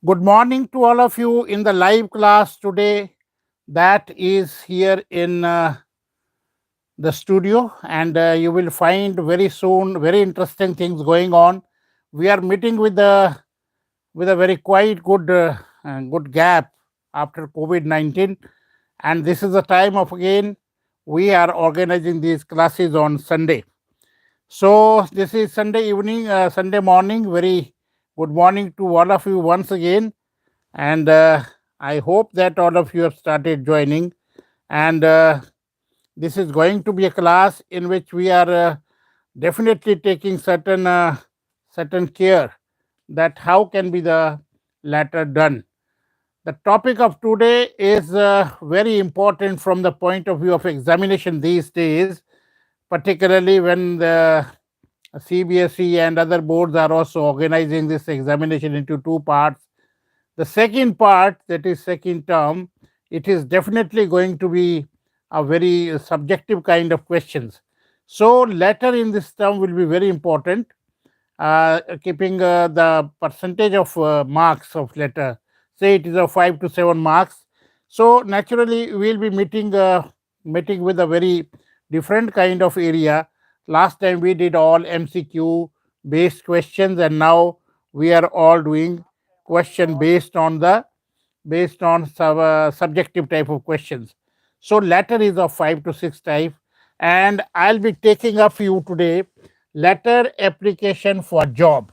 Good morning to all of you in the live class today that is here in the studio, and you will find very soon very interesting things going on. We are meeting with a very quite good gap after COVID-19, and this is the time of again we are organizing these classes on Sunday. So this is Sunday evening, Sunday morning. Very good morning to all of you once again, and I hope that all of you have started joining. And this is going to be a class in which we are definitely taking certain care that how can be the latter done. The topic of today is very important from the point of view of examination these days, particularly when the CBSE and other boards are also organizing this examination into two parts. The second part, that is second term, it is definitely going to be a very subjective kind of questions. So letter in this term will be very important, keeping the percentage of marks of letter. Say it is a 5 to 7 marks. So naturally we will be meeting with a very different kind of area. Last time we did all MCQ based questions, and now we are all doing question based on subjective type of questions. So letter is of 5 to 6 type, and I'll be taking up for you today letter application for job.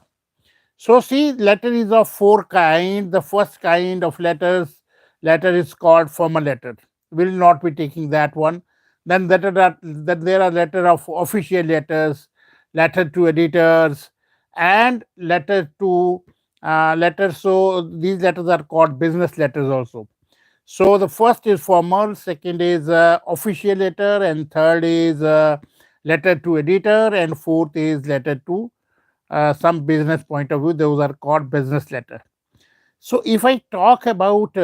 So see, letter is of four kind. The first kind of letter is called formal letter. Will not be taking that one. Then there are letter of official letters, letter to editors, and letters. So these letters are called business letters also. So the first is formal, second is official letter, and third is letter to editor, and fourth is letter to some business point of view. Those are called business letter. So if I talk about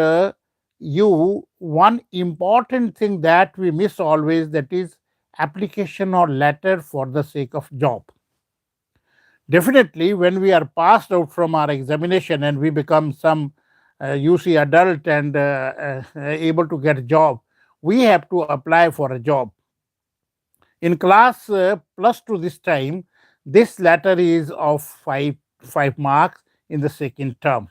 you, one important thing that we miss always, that is application or letter for the sake of job. Definitely, when we are passed out from our examination and we become some UC adult and able to get a job, we have to apply for a job. In class plus two this time, this letter is of five marks in the second term.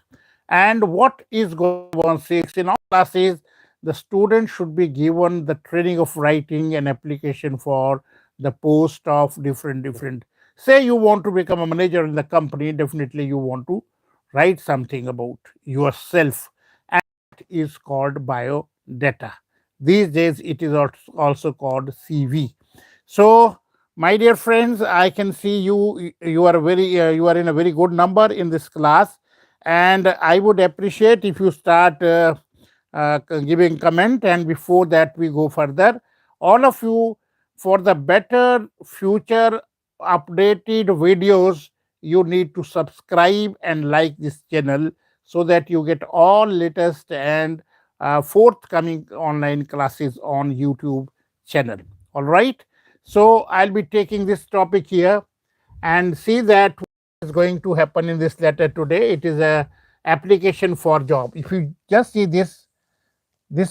And what is going on six in all classes, the student should be given the training of writing an application for the post of different. Say you want to become a manager in the company, definitely you want to write something about yourself, and it is called bio data. These days it is also called CV. So, my dear friends, I can see you are you are in a very good number in this class, and I would appreciate if you start giving comment. And before that we go further, all of you, for the better future updated videos, you need to subscribe and like this channel so that you get all latest and forthcoming online classes on YouTube channel. All right. So I'll be taking this topic here and see that what is going to happen in this letter today. It is a application for job. If you just see this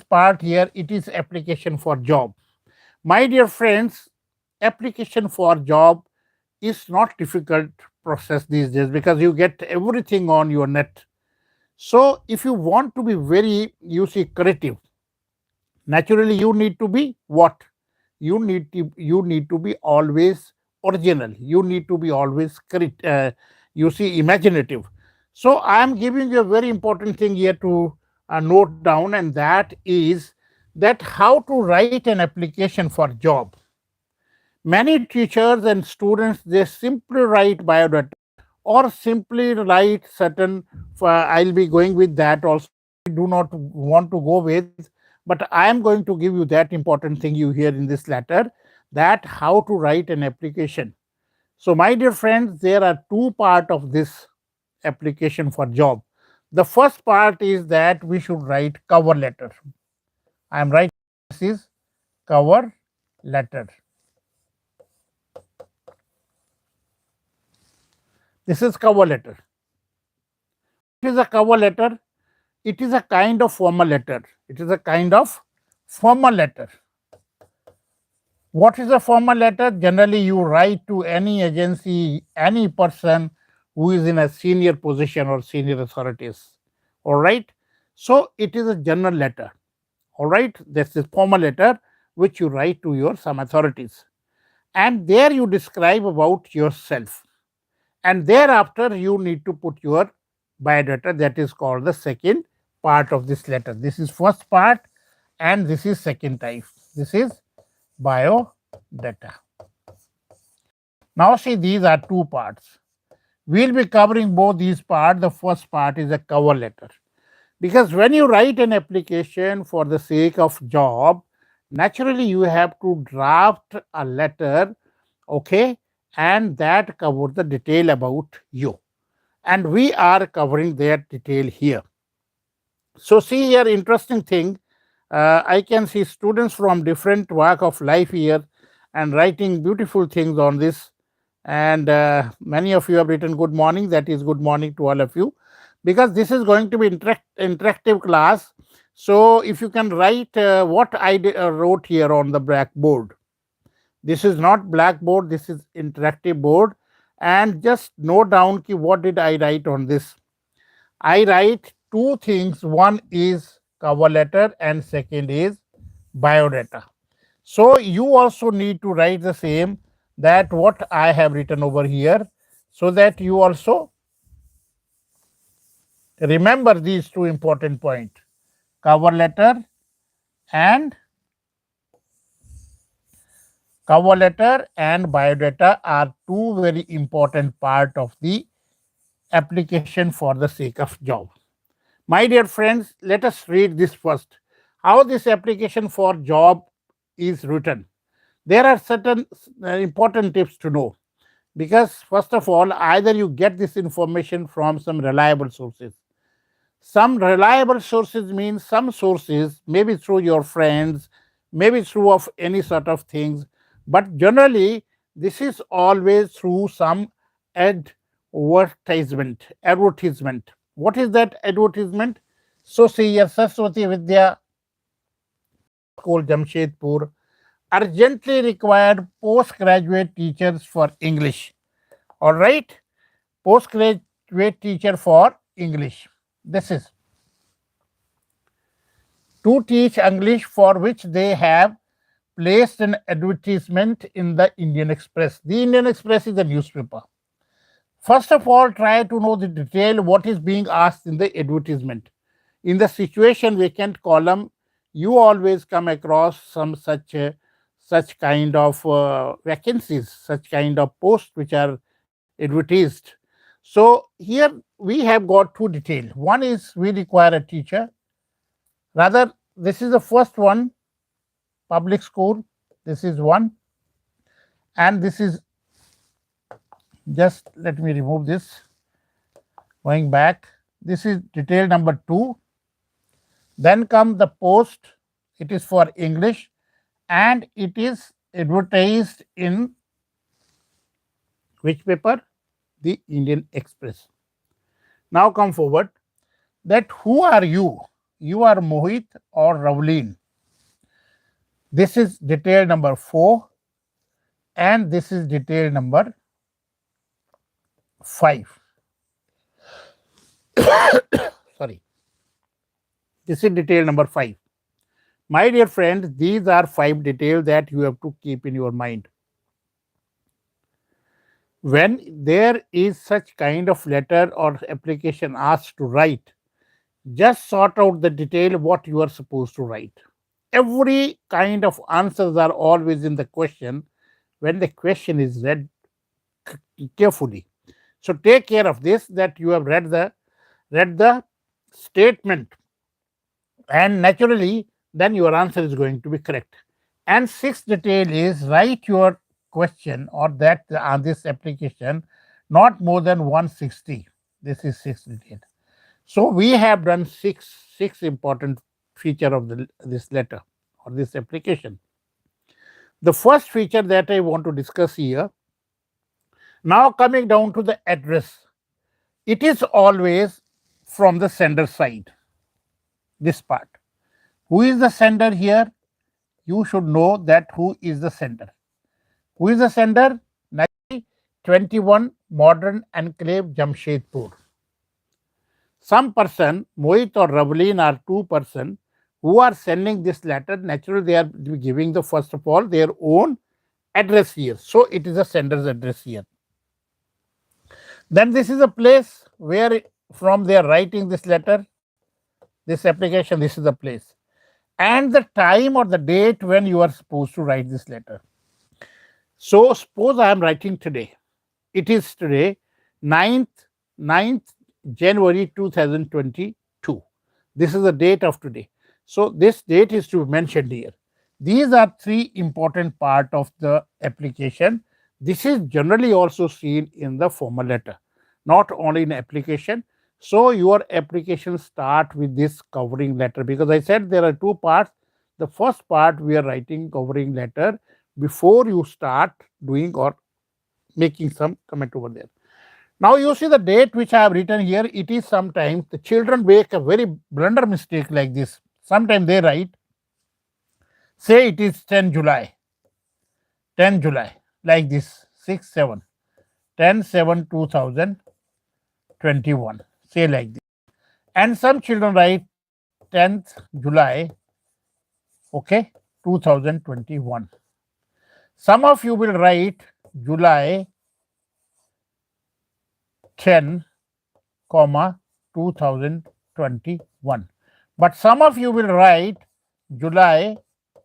part here, it is application for job. My dear friends, application for job is not difficult process these days because you get everything on your net. So if you want to be very, you see, creative, naturally you need to be what? You need to be always original. You need to be always you see, imaginative. So I am giving you a very important thing here to note down, and that is that how to write an application for job. Many teachers and students, they simply write biodata or simply write certain. I'll be going with that also. I do not want to go with, but I am going to give you that important thing you hear in this letter, that how to write an application. So, my dear friends, there are two part of this application for job. The first part is that we should write cover letter. I am writing this is cover letter. This is cover letter. It is a cover letter. It is a kind of formal letter. It is a kind of formal letter. What is a formal letter? Generally, you write to any agency, any person who is in a senior position or senior authorities. All right. So it is a general letter. All right. This is formal letter which you write to your some authorities, and there you describe about yourself, and thereafter you need to put your biodata. That is called the second part of this letter. This is first part, and this is second type. This is biodata. Now see, these are two parts. We'll be covering both these parts. The first part is a cover letter, because when you write an application for the sake of job, naturally you have to draft a letter, okay, and that covers the detail about you, and we are covering that detail here. So see here, interesting thing, I can see students from different walk of life here and writing beautiful things on this. And many of you have written good morning. That is good morning to all of you, because this is going to be interactive class. So if you can write what I wrote here on the blackboard. This is not blackboard, this is interactive board. And just note down ki what did I write on this. I write two things. One is cover letter and second is biodata. So you also need to write the same, that what I have written over here, so that you also remember these two important points. Cover letter and biodata are two very important part of the application for the sake of job. My dear friends, let us read this first. How this application for job is written. There are certain important tips to know, because first of all, either you get this information from some reliable sources. Some reliable sources means some sources, maybe through your friends, maybe through of any sort of things, but generally this is always through some advertisement. What is that advertisement? So see here, Saraswati Vidya School, Jamshedpur urgently required postgraduate teachers for English. All right, postgraduate teacher for English. This is to teach English, for which they have placed an advertisement in the Indian Express. The Indian Express is a newspaper. First of all, try to know the detail what is being asked in the advertisement. In the situation vacant column, you always come across some such kind of vacancies, such kind of posts which are advertised. So here we have got two details. One is we require a teacher. Rather, this is the first one, public school. This is one, and this is, just let me remove this. Going back, this is detail number 2. Then come the post. It is for English, and it is advertised in which paper? The Indian Express. Now come forward. That who are you? You are Mohit or Ravleen. This is detail number 4, and this is detail number 5. Sorry. This is detail number 5. My dear friends, these are 5 details that you have to keep in your mind. When there is such kind of letter or application asked to write, just sort out the detail what you are supposed to write. Every kind of answers are always in the question when the question is read carefully. So take care of this, that you have read the statement, and naturally then your answer is going to be correct. And sixth detail is write your question or that this application not more than 160. This is sixth detail. So we have done six important feature of this letter or this application. The first feature that I want to discuss here, now coming down to the address, it is always from the sender side, this part. Who is the sender here? You should know that who is the sender. Who is the sender? 21 Modern Enclave, Jamshedpur. Some person, Mohit or Ravleen, are two person who are sending this letter. Naturally, they are giving the first of all their own address here. So it is a sender's address here. Then this is a place where from they are writing this letter, this application, this is the place. And the time or the date when you are supposed to write this letter. So suppose I am writing today. It is today, 9th January 2022. This is the date of today. So this date is to be mentioned here. These are three important part of the application. This is generally also seen in the formal letter, not only in application. So your application start with this covering letter, because I said there are two parts. The first part we are writing covering letter before you start doing or making some comment over there. Now you see the date which I have written here, it is sometimes the children make a very blunder mistake like this. Sometimes they write, say it is 10 July, 10 July, like this, 6, 7, 10, 7, 2021, say like this. And some children write 10th July, okay, 2021. Some of you will write July 10, 2021. But some of you will write July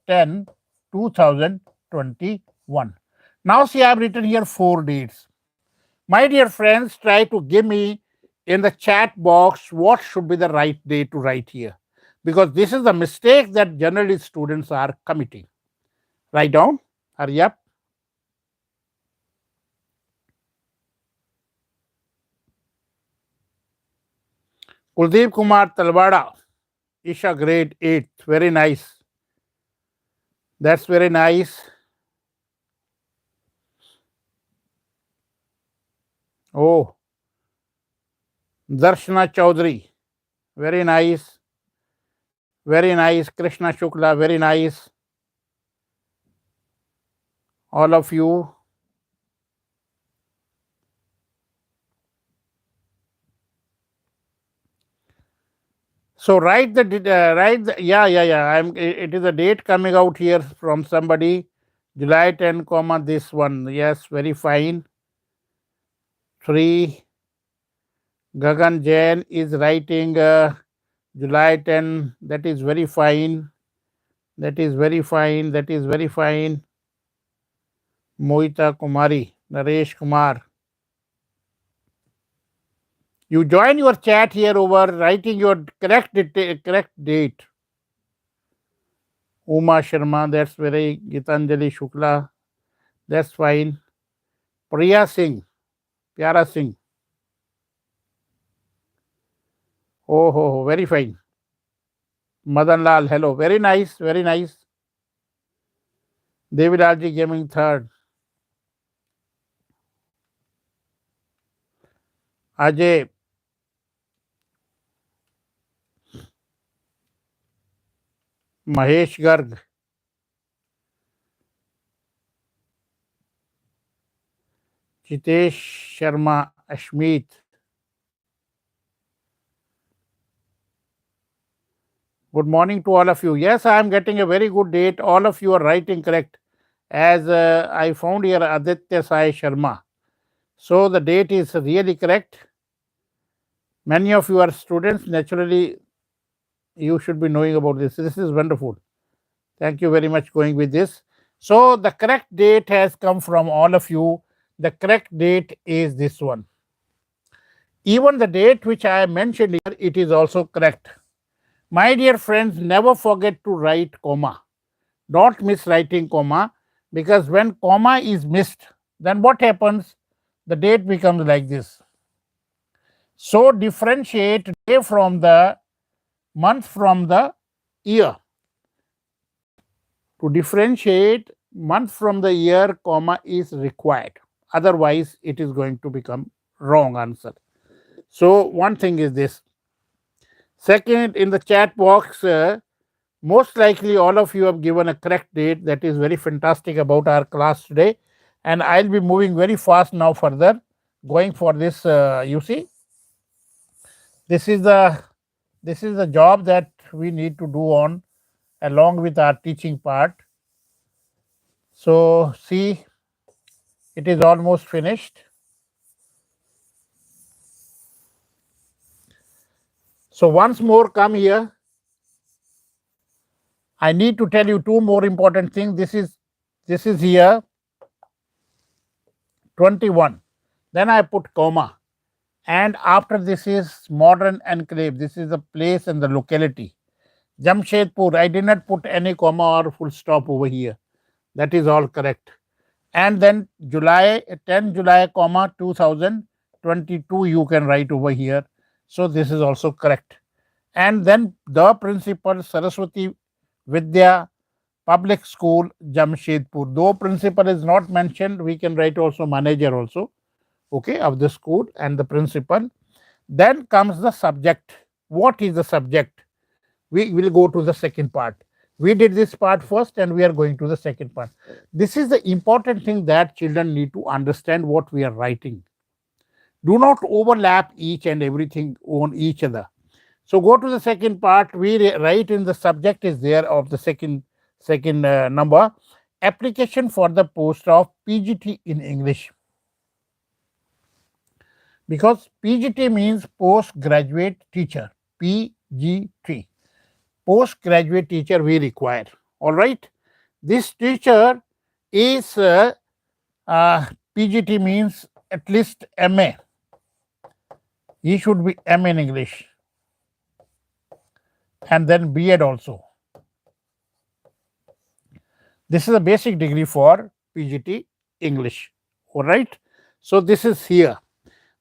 10, 2021. Now see, I have written here 4 dates. My dear friends, try to give me in the chat box what should be the right date to write here, because this is the mistake that generally students are committing. Write down, hurry up. Kuldeep Kumar Talwada, Isha grade 8, very nice. That's very nice. Oh, Darshana Chaudhary, very nice. Very nice. Krishna Shukla, very nice. All of you. So write the yeah. It is a date coming out here from somebody. July 10, comma this one. Yes, very fine. 3. Gagan Jain is writing July 10. That is very fine. That is very fine. That is very fine. Mohita Kumari, Naresh Kumar. You join your chat here over writing your correct date. Uma Sharma, that's very Gitanjali Shukla, that's fine. Priya Singh, Pyara Singh. Oh, very fine. Madan Lal, hello, very nice, very nice. Devilalji Gaming 3rd. Ajay. Mahesh Garg. Jitesh Sharma, Ashmeet. Good morning to all of you. Yes, I am getting a very good date. All of you are writing correct. As I found here Aditya Sai Sharma. So the date is really correct. Many of you are students. Naturally, you should be knowing about this. This is wonderful. Thank you very much going with this. So the correct date has come from all of you. The correct date is this one. Even the date which I mentioned here, it is also correct. My dear friends, never forget to write comma. Don't miss writing comma, because when comma is missed, then what happens? The date becomes like this. So differentiate day from the month from the year. To differentiate month from the year, comma is required. Otherwise, it is going to become wrong answer. So one thing is this. Second, in the chat box, most likely all of you have given a correct date. That is very fantastic about our class today. And I'll be moving very fast now further, going for this. You see, this is the job that we need to do on along with our teaching part. So see, it is almost finished. So once more, come here. I need to tell you two more important things. This is here 21. Then I put comma. And after this is modern enclave. This is the place and the locality. Jamshedpur. I did not put any comma or full stop over here. That is all correct. And then July 10 July comma 2022 you can write over here. So this is also correct. And then the principal Saraswati Vidya Public School Jamshedpur. Though principal is not mentioned, we can write also manager also, okay, of the school and the principal. Then comes the subject. What is the subject? We will go to the second part. We did this part first and we are going to the second part. This is the important thing that children need to understand what we are writing. Do not overlap each and everything on each other. So go to the second part. We write in the subject is there of the second number. Application for the post of PGT in English. Because PGT means postgraduate teacher. PGT. Postgraduate teacher we require. All right. This teacher is PGT means at least MA. He should be MA in English. And then B.Ed also. This is a basic degree for PGT English. All right. So this is here.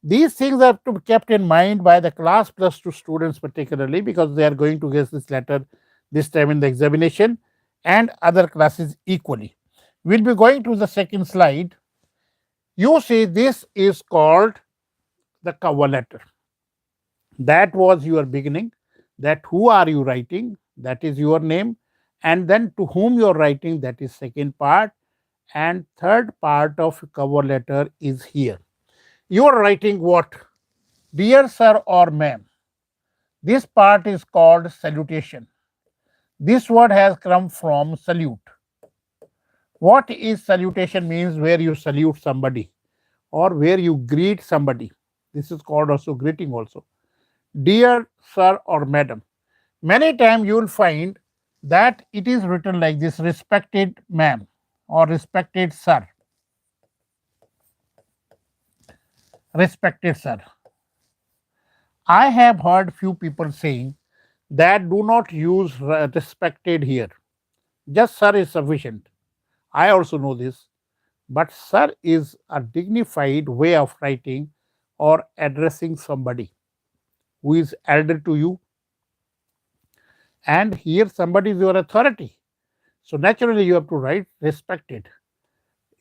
These things are to be kept in mind by the class plus 2 students particularly because they are going to get this letter this time in the examination and other classes equally. We'll be going to the second slide. You see this is called the cover letter. That was your beginning. That who are you writing? That is your name. And then to whom you're writing, that is second part. And third part of cover letter is here. You are writing what? Dear sir or ma'am. This part is called salutation. This word has come from salute. What is salutation means where you salute somebody or where you greet somebody. This is called also greeting also. Dear sir or madam. Many times you will find that it is written like this, respected ma'am or respected sir. Respected sir. I have heard few people saying that do not use respected here. Just sir is sufficient. I also know this. But sir is a dignified way of writing or addressing somebody who is elder to you. And here somebody is your authority. So naturally you have to write respected.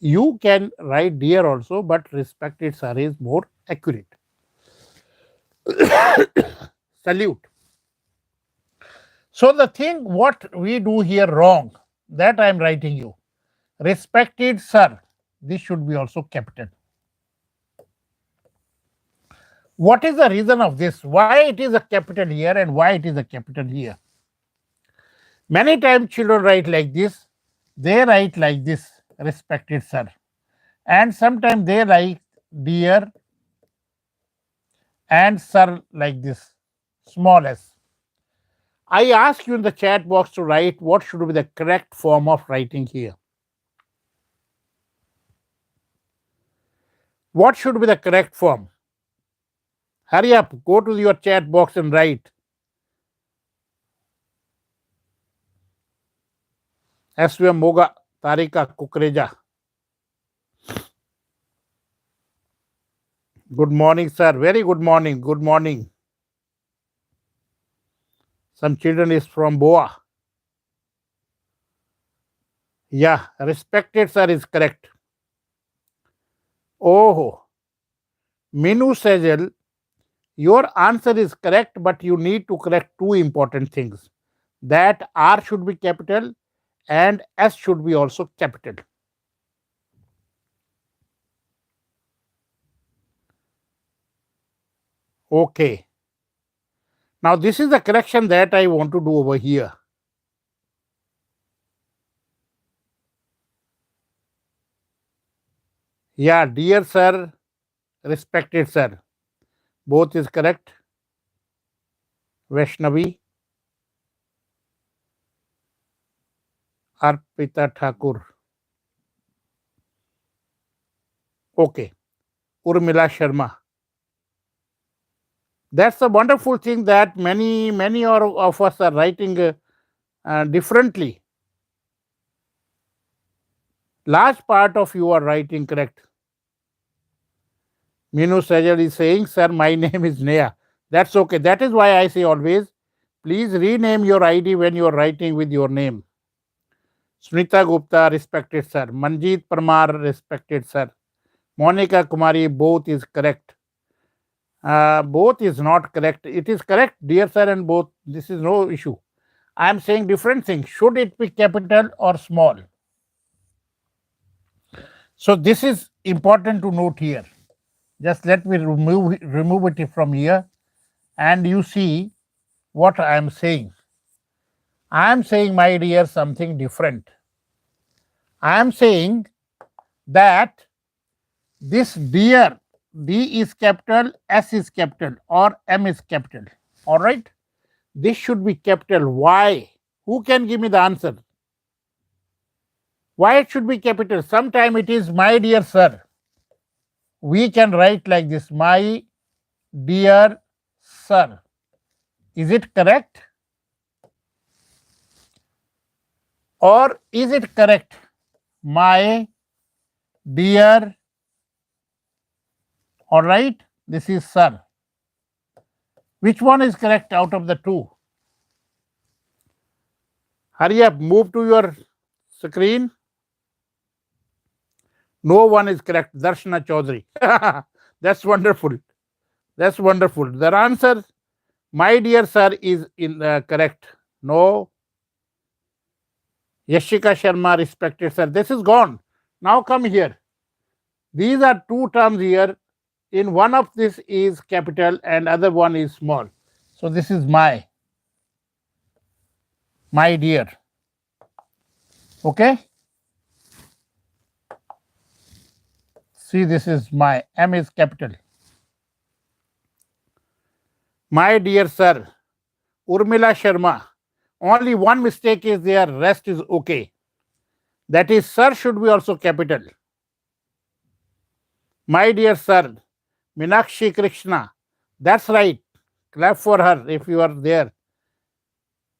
You can write dear also, but respected sir is more accurate. Salute. So the thing what we do here wrong, that I am writing you. Respected sir, this should be also capital. What is the reason of this? Why it is a capital here and why it is a capital here? Many times children write like this. They write like this, respected sir. And sometimes they write dear and sir like this, small s. I ask you in the chat box to write what should be the correct form of writing here. What should be the correct form? Hurry up, go to your chat box and write. SVM Moga Tarika Kukreja. Good morning, sir. Very good morning. Good morning. Some children is from Boa. Yeah, respected sir is correct. Oh, Minu Sejal, Your answer is correct, but you need to correct two important things, that R should be capital and S should be also capital. Okay. Now, this is the correction that I want to do over here. Yeah, dear sir, respected sir. Both is correct. Vaishnavi, Arpita Thakur. Okay. Urmila Sharma. That's a wonderful thing that many of us are writing differently. Large part of you are writing correct. Minu Sajal is saying, sir, my name is Neha. That's okay. That is why I say always, please rename your ID when you are writing with your name. Smrita Gupta, respected sir. Manjeet Parmar, respected sir. Monica Kumari, both is correct. Both is not correct. It is correct, dear sir, and both. This is no issue. I am saying different things. Should it be capital or small? So this is important to note here. Just let me remove it from here, and you see what I am saying. I am saying, my dear, something different. I am saying that this dear, D is capital, S is capital, or M is capital. All right. This should be capital. Why? Who can give me the answer? Why it should be capital? Sometime it is my dear sir. We can write like this, my dear sir. Is it correct? Or is it correct? My dear, all right, this is sir. Which one is correct out of the two? Hurry up, move to your screen. No one is correct. Darshana Chaudhary. That's wonderful. That's wonderful. The answer, my dear sir, is correct. No. Yashika Sharma, respected sir. This is gone. Now come here. These are two terms here. In one of this is capital and other one is small. So this is my dear. Okay. See, this is my, M is capital. My dear sir, Urmila Sharma. Only one mistake is there, rest is okay. That is, sir should be also capital. My dear sir, Minakshi Krishna. That's right. Clap for her if you are there.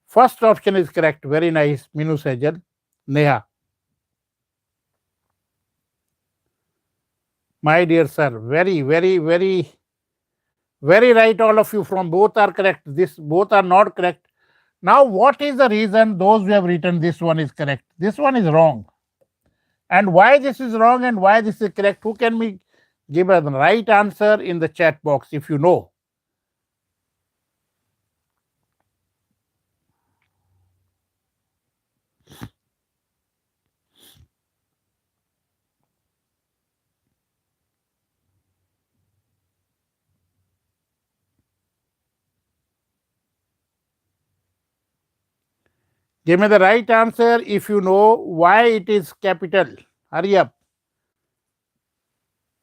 First option is correct. Very nice. Minu Sejal. Neha. My dear sir, very right. All of you from both are correct. This both are not correct. Now, what is the reason those who have written this one is correct? This one is wrong. And why this is wrong and why this is correct? Who can me give a right answer in the chat box if you know? Give me the right answer if you know why it is capital. Hurry up.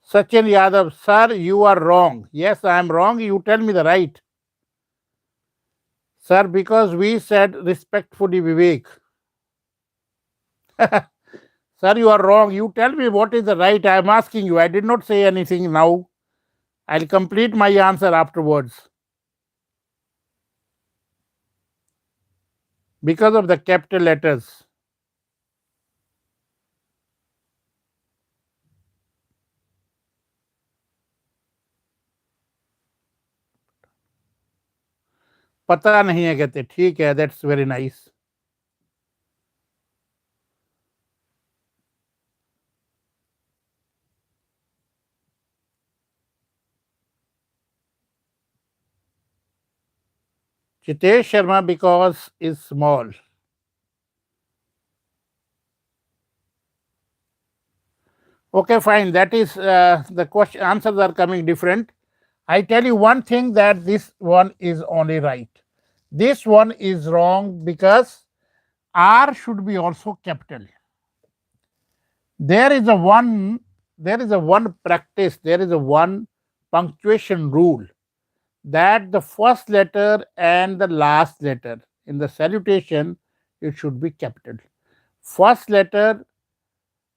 Sachin Yadav, sir, you are wrong. Yes, I am wrong. You tell me the right. Sir, because we said respectfully, Vivek. Sir, you are wrong. You tell me what is the right. I am asking you. I did not say anything now. I'll complete my answer afterwards. Because of the capital letters. पता नहीं है कहते ठीक है that's very nice Chitesh Sharma because is small. Okay, fine. That is the question. Answers are coming different. I tell you one thing that this one is only right. This one is wrong because R should be also capital. There is a one. There is a one practice. There is a one punctuation rule that the first letter and the last letter in the salutation it should be capital. First letter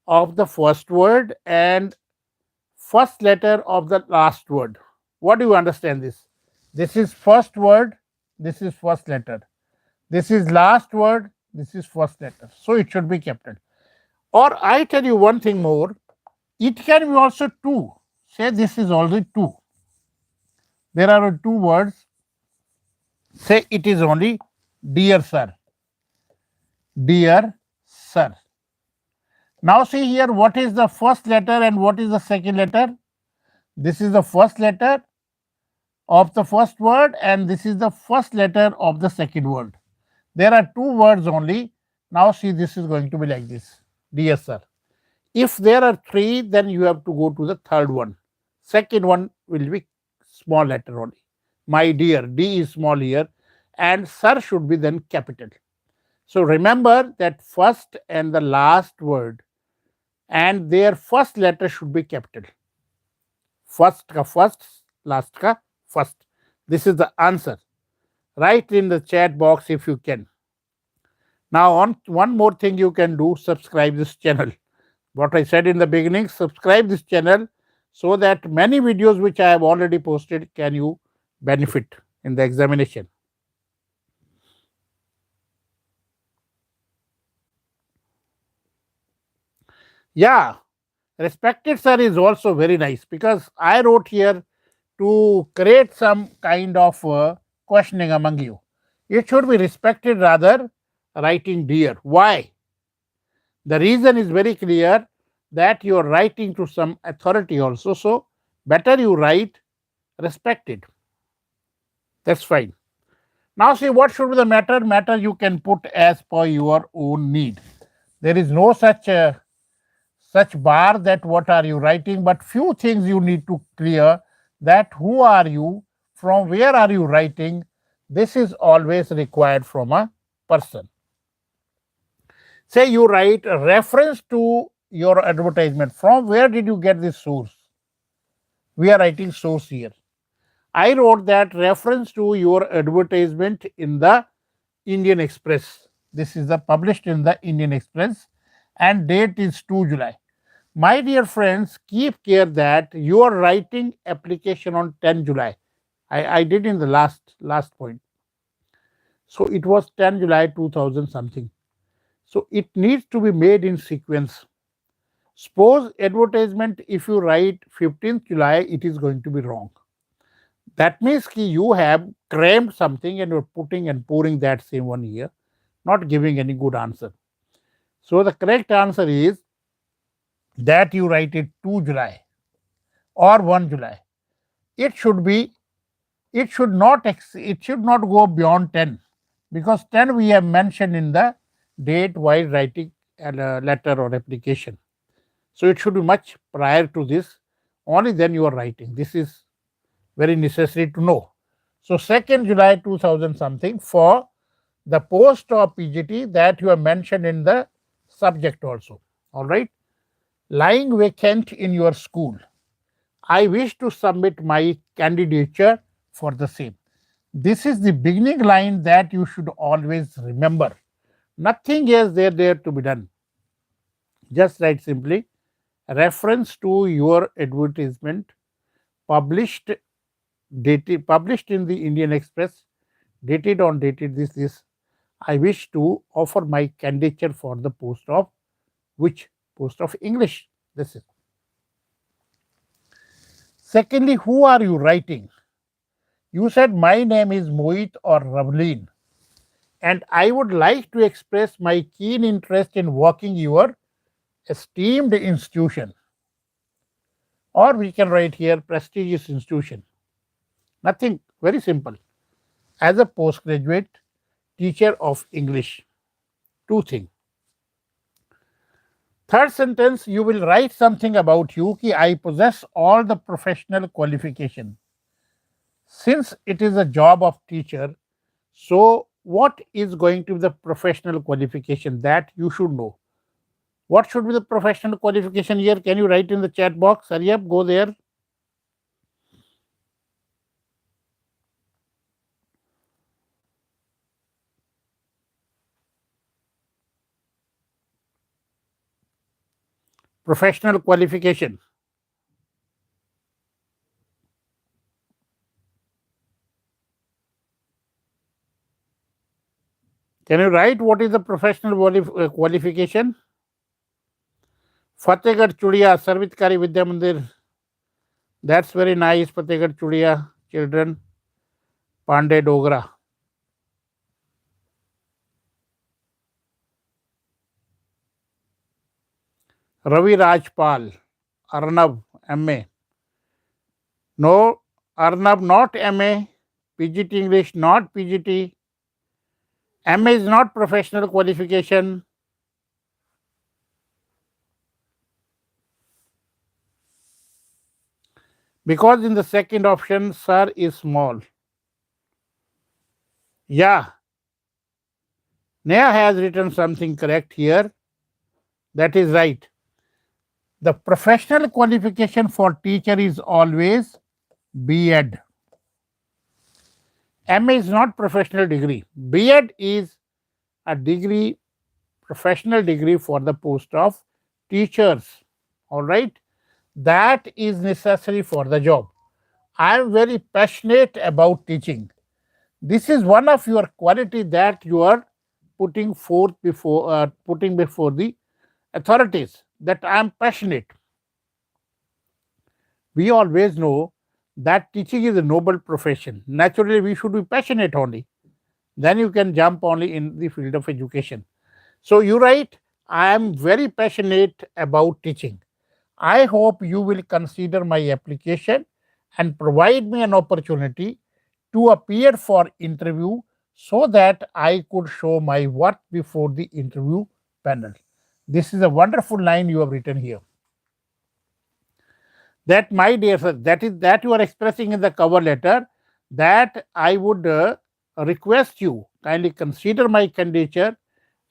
of the first word and first letter of the last word. What do you understand this? This is first word, this is first letter. This is last word, this is first letter. So it should be capital. Or I tell you one thing more, it can be also two. Say this is only two. There are two words. Say it is only dear sir. Dear sir. Now see here what is the first letter and what is the second letter. This is the first letter of the first word and this is the first letter of the second word. There are two words only. Now see this is going to be like this. Dear sir. If there are three, then you have to go to the third one. Second one will be small letter only. My dear, D is small here and sir should be then capital. So remember that first and the last word and their first letter should be capital. First ka first, last ka first. This is the answer. Write in the chat box if you can. Now, on one more thing you can do, subscribe this channel. What I said in the beginning, subscribe this channel so that many videos which I have already posted can you benefit in the examination. Yeah, respected sir is also very nice because I wrote here to create some kind of questioning among you. It should be respected rather writing dear. Why? The reason is very clear that you are writing to some authority also. So better you write respected. That's fine. Now see what should be the matter. Matter you can put as per your own need. There is no such bar that what are you writing, but few things you need to clear that who are you, from where are you writing. This is always required from a person. Say you write a reference to your advertisement. From where did you get this source? We are writing source here. I wrote that reference to your advertisement in the Indian Express. This is the published in the Indian Express and date is 2 July. My dear friends, keep care that you are writing application on 10 July. I did in the last point. So it was 10 July 2000 something. So it needs to be made in sequence. Suppose advertisement, if you write 15th July, it is going to be wrong. That means you have crammed something and you're putting and pouring that same one here, not giving any good answer. So the correct answer is that you write it 2 July or 1 July. It should be, it should not go beyond 10 because 10 we have mentioned in the date while writing a letter or application. So it should be much prior to this, only then you are writing. This is very necessary to know. So 2nd July 2000 something for the post of PGT that you have mentioned in the subject also. All right. Lying vacant in your school. I wish to submit my candidature for the same. This is the beginning line that you should always remember. Nothing is there to be done. Just write simply reference to your advertisement published published in the Indian Express, dated on dated this. I wish to offer my candidature for the post of which? Post of English. This is. Secondly, who are you writing? You said my name is Mohit or Ravleen, and I would like to express my keen interest in working your esteemed institution. Or we can write here prestigious institution. Nothing, very simple. as a postgraduate teacher of English. Two things. Third sentence, you will write something about you कि I possess all the professional qualification. Since it is a job of teacher, so what is going to be the professional qualification that you should know? What should be the professional qualification here? Can you write in the chat box? Hurry up, go there. Professional qualification. Can you write what is the professional qualification? Fatehgarh Chudia, Sarvitkari Vidya Mandir. That's very nice, Fatehgarh Chudia, children. Pandey Dogra. Ravi Rajpal, Arnab, MA. No, Arnab, not MA. PGT English, not PGT. MA is not professional qualification. Because in the second option, sir is small. Yeah. Neha has written something correct here. That is right. The professional qualification for teacher is always B.Ed. MA is not professional degree. B.Ed is a degree, professional degree for the post of teachers. All right. That is necessary for the job. I am very passionate about teaching. This is one of your quality that you are putting before the authorities, that I am passionate. We always know that teaching is a noble profession. Naturally, we should be passionate only. Then you can jump only in the field of education. So you write, I am very passionate about teaching. I hope you will consider my application and provide me an opportunity to appear for interview so that I could show my worth before the interview panel. This is a wonderful line you have written here. That, my dear sir, that you are expressing in the cover letter, that I would request you kindly consider my candidature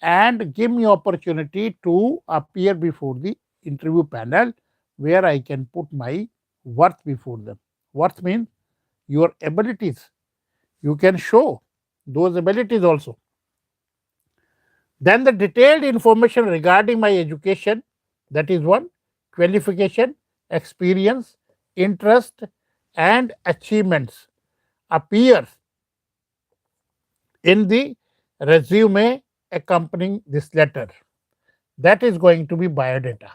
and give me opportunity to appear before the interview panel where I can put my worth before them. Worth means your abilities. You can show those abilities also. Then the detailed information regarding my education, that is one, qualification, experience, interest, and achievements appears in the resume accompanying this letter. That is going to be biodata.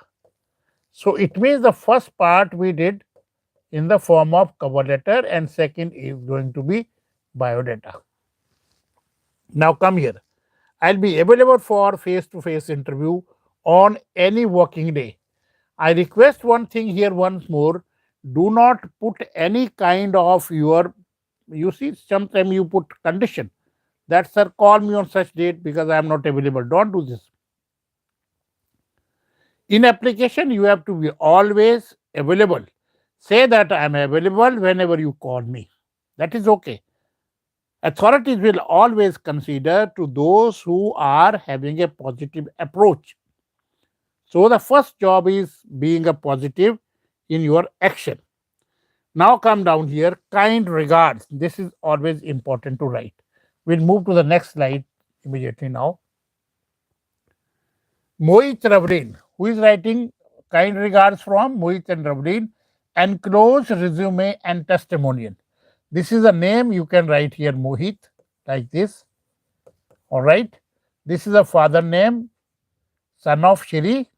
So it means the first part we did in the form of cover letter and second is going to be biodata. Now come here. I'll be available for face-to-face interview on any working day. I request one thing here once more. Do not put any kind of you see, sometimes you put condition that, sir, call me on such date because I am not available. Don't do this. In application, you have to be always available. Say that I am available whenever you call me. That is okay. Authorities will always consider to those who are having a positive approach. So the first job is being a positive in your action. Now come down here, kind regards. This is always important to write. We'll move to the next slide immediately now. Mohit Ravdin, who is writing kind regards from Mohit and Ravdin, enclosed resume and testimonial. This is a name you can write here, Mohit, like this. All right. This is a father name, son of Shri.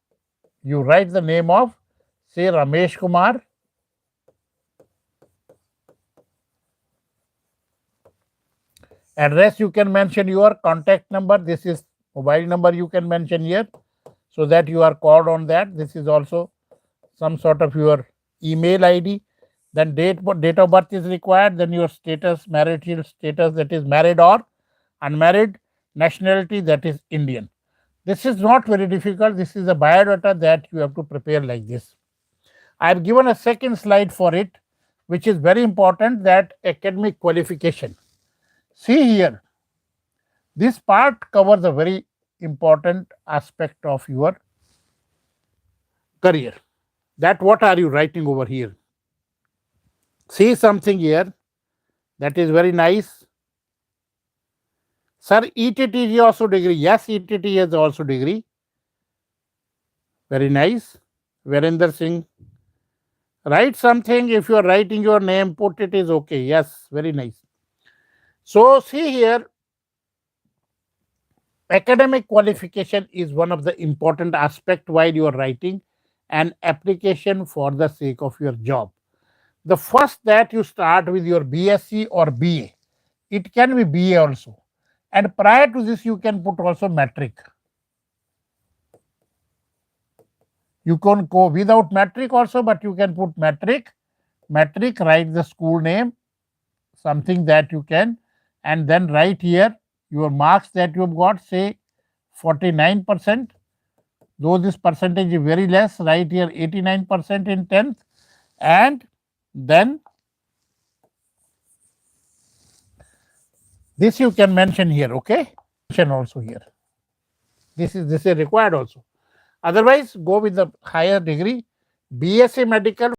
You write the name of, say, Ramesh Kumar. Address you can mention your contact number. This is mobile number you can mention here so that you are called on that. This is also some sort of your email ID. Then date of birth is required. Then your status, marital status, that is married or unmarried, nationality, that is Indian. This is not very difficult. This is a biodata that you have to prepare like this. I have given a second slide for it, which is very important, that academic qualification. See here, this part covers a very important aspect of your career. That what are you writing over here? See something here that is very nice. Sir, ETT is also degree. Yes, ETT is also degree. Very nice. Virender Singh. Write something. If you are writing your name, put it is okay. Yes, very nice. So see here, academic qualification is one of the important aspect while you are writing an application for the sake of your job. The first that you start with your BSc or BA. It can be BA also. And prior to this, you can put also metric. You can go without metric also, but you can put metric. Metric, write the school name, something that you can, and then write here your marks that you have got, say 49%. Though this percentage is very less, write here 89% in 10th, and then this you can mention here, okay? Mention also here. This is required also. Otherwise, go with the higher degree. BSc Medical